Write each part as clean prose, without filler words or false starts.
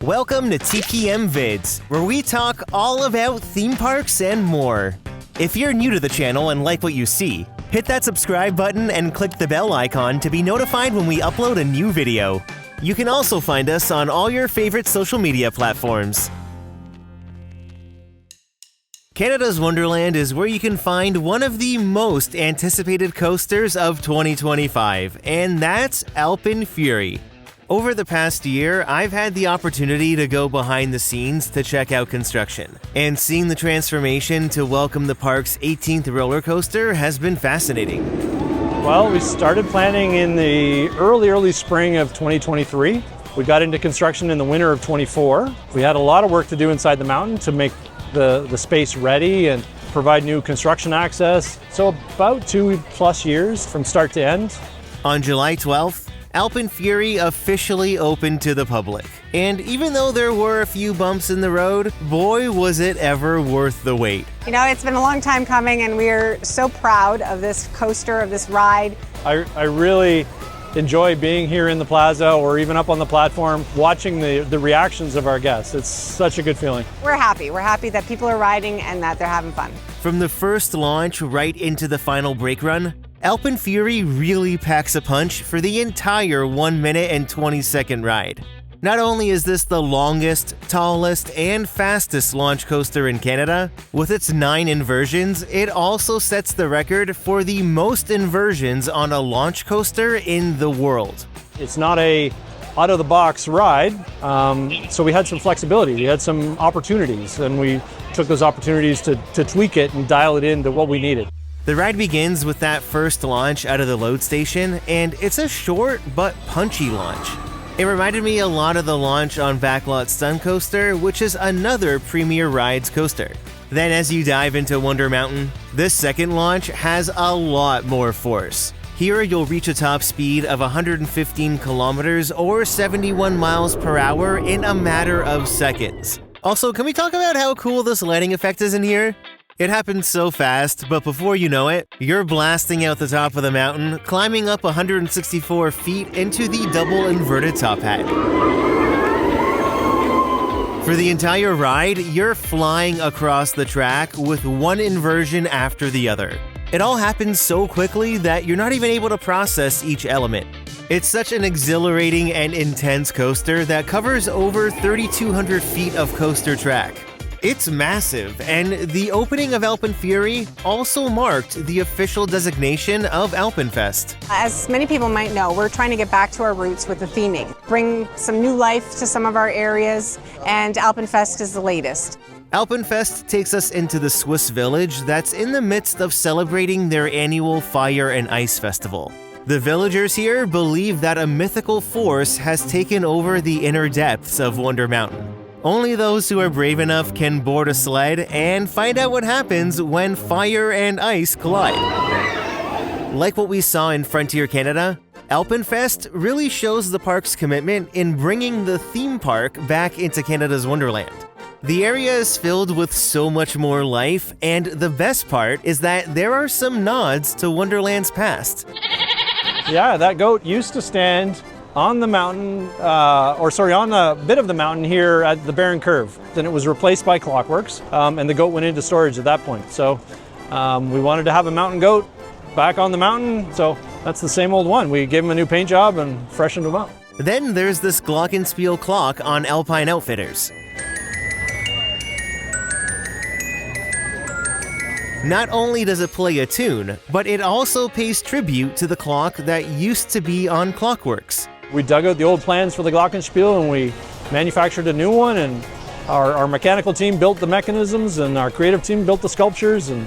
Welcome to TPM Vids, where we talk all about theme parks and more. If you're new to the channel and like what you see, hit that subscribe button and click the bell icon to be notified when we upload a new video. You can also find us on all your favorite social media platforms. Canada's Wonderland is where you can find one of the most anticipated coasters of 2025, and that's AlpenFury. Over the past year, I've had the opportunity to go behind the scenes to check out construction, and seeing the transformation to welcome the park's 18th roller coaster has been fascinating. Well, we started planning in the early spring of 2023. We got into construction in the winter of 24. We had a lot of work to do inside the mountain to make the space ready and provide new construction access. So about 2+ years from start to end. On July 12th, AlpenFury officially opened to the public. And even though there were a few bumps in the road, boy was it ever worth the wait. You know, it's been a long time coming and we are so proud of this coaster, of this ride. I really enjoy being here in the plaza or even up on the platform, watching the reactions of our guests. It's such a good feeling. We're happy. We're happy that people are riding and that they're having fun. From the first launch right into the final brake run, AlpenFury really packs a punch for the entire 1 minute and 20-second ride. Not only is this the longest, tallest, and fastest launch coaster in Canada, with its 9 inversions, it also sets the record for the most inversions on a launch coaster in the world. It's not a out-of-the-box ride, so we had some flexibility, we had some opportunities, and we took those opportunities to tweak it and dial it into what we needed. The ride begins with that first launch out of the load station, and it's a short but punchy launch. It reminded me a lot of the launch on Backlot's Sun Coaster, which is another Premier Rides coaster. Then as you dive into Wonder Mountain, this second launch has a lot more force. Here you'll reach a top speed of 115 kilometers or 71 miles per hour in a matter of seconds. Also, can we talk about how cool this lighting effect is in here? It happens so fast, but before you know it, you're blasting out the top of the mountain, climbing up 164 feet into the double inverted top hat. For the entire ride, you're flying across the track with one inversion after the other. It all happens so quickly that you're not even able to process each element. It's such an exhilarating and intense coaster that covers over 3,200 feet of coaster track. It's massive, and the opening of AlpenFury also marked the official designation of AlpenFest. As many people might know, we're trying to get back to our roots with the theming, bring some new life to some of our areas, and AlpenFest is the latest. AlpenFest takes us into the Swiss village that's in the midst of celebrating their annual Fire and Ice Festival. The villagers here believe that a mythical force has taken over the inner depths of Wonder Mountain. Only those who are brave enough can board a sled and find out what happens when fire and ice collide. Like what we saw in Frontier Canada, AlpenFest really shows the park's commitment in bringing the theme park back into Canada's Wonderland. The area is filled with so much more life, and the best part is that there are some nods to Wonderland's past. Yeah, that goat used to stand on the mountain, on a bit of the mountain here at the Barren Curve. Then it was replaced by Clockworks, and the goat went into storage at that point. So we wanted to have a mountain goat back on the mountain, so that's the same old one. We gave him a new paint job and freshened him up. Then there's this glockenspiel clock on Alpine Outfitters. Not only does it play a tune, but it also pays tribute to the clock that used to be on Clockworks. We dug out the old plans for the glockenspiel and we manufactured a new one, and our mechanical team built the mechanisms and our creative team built the sculptures, and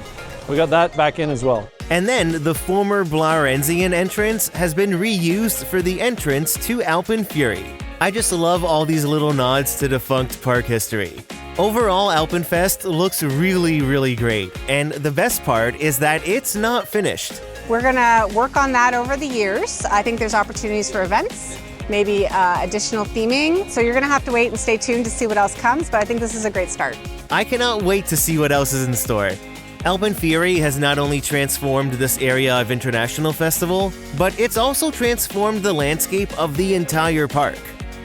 we got that back in as well. And then the former Blaurenzian entrance has been reused for the entrance to AlpenFury. I just love all these little nods to defunct park history. Overall, AlpenFest looks really great, and the best part is that it's not finished. We're gonna work on that over the years. I think there's opportunities for events, maybe additional theming. So you're gonna have to wait and stay tuned to see what else comes, but I think this is a great start. I cannot wait to see what else is in store. AlpenFury has not only transformed this area of International Festival, but it's also transformed the landscape of the entire park.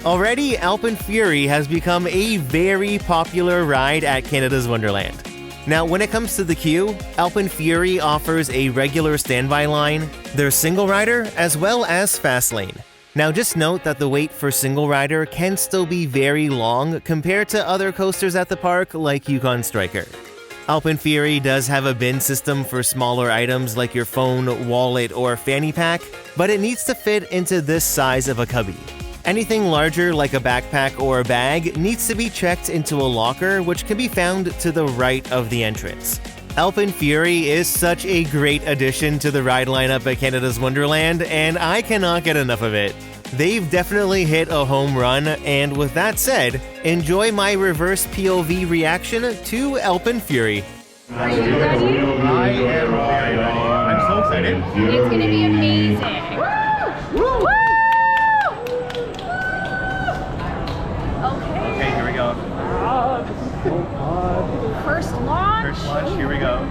Already, AlpenFury has become a very popular ride at Canada's Wonderland. Now, when it comes to the queue, AlpenFury offers a regular standby line, their single rider, as well as fast lane. Now, just note that the wait for single rider can still be very long compared to other coasters at the park like Yukon Striker. AlpenFury does have a bin system for smaller items like your phone, wallet, or fanny pack, but it needs to fit into this size of a cubby. Anything larger like a backpack or a bag needs to be checked into a locker, which can be found to the right of the entrance. AlpenFury is such a great addition to the ride lineup at Canada's Wonderland, and I cannot get enough of it. They've definitely hit a home run, and with that said, enjoy my reverse POV reaction to AlpenFury. Are you ready? I am very ready. I'm so excited. It's gonna be amazing. Woo! Okay, here we go. First launch. First launch, here we go.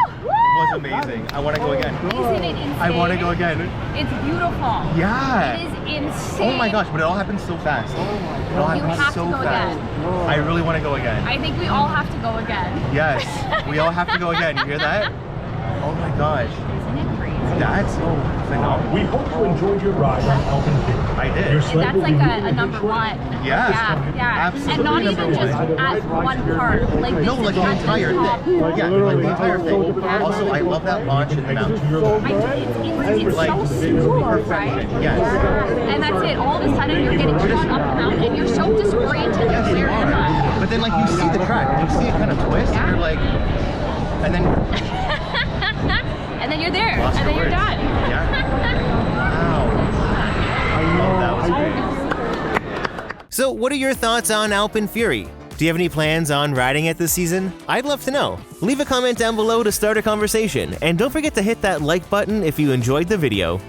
I want to go again. Isn't it insane? I want to go again. It's beautiful. Yeah. It is insane. Oh my gosh, but it all happens so fast. It all happens have to so go fast. again. I really want to go again. I think we all have to go again. Yes, we all have to go again. You hear that? Oh my gosh. Isn't it crazy? That's so phenomenal. We hope you enjoyed your ride on AlpenFury. I did. Your And sled that's will like be a number one. Yes. Yeah. Absolutely And not number even just one. at one part. Like No, this like is the at entire top. thing. Yeah, like the entire thing. Also, I love that launch in the mountain. It's Like, so smooth, right? perfection. Yes. And that's it. All of a sudden, you're getting shot up the mountain, and you're so disoriented. Yes, Like, you where am I? are. But then, like, you see the track, and you see it kind of twist, and you're like, and then And then you're there, lost and then for you're words. done. Yeah. Wow. Oh, that was great. So, what are your thoughts on AlpenFury? Do you have any plans on riding it this season? I'd love to know. Leave a comment down below to start a conversation, and don't forget to hit that like button if you enjoyed the video.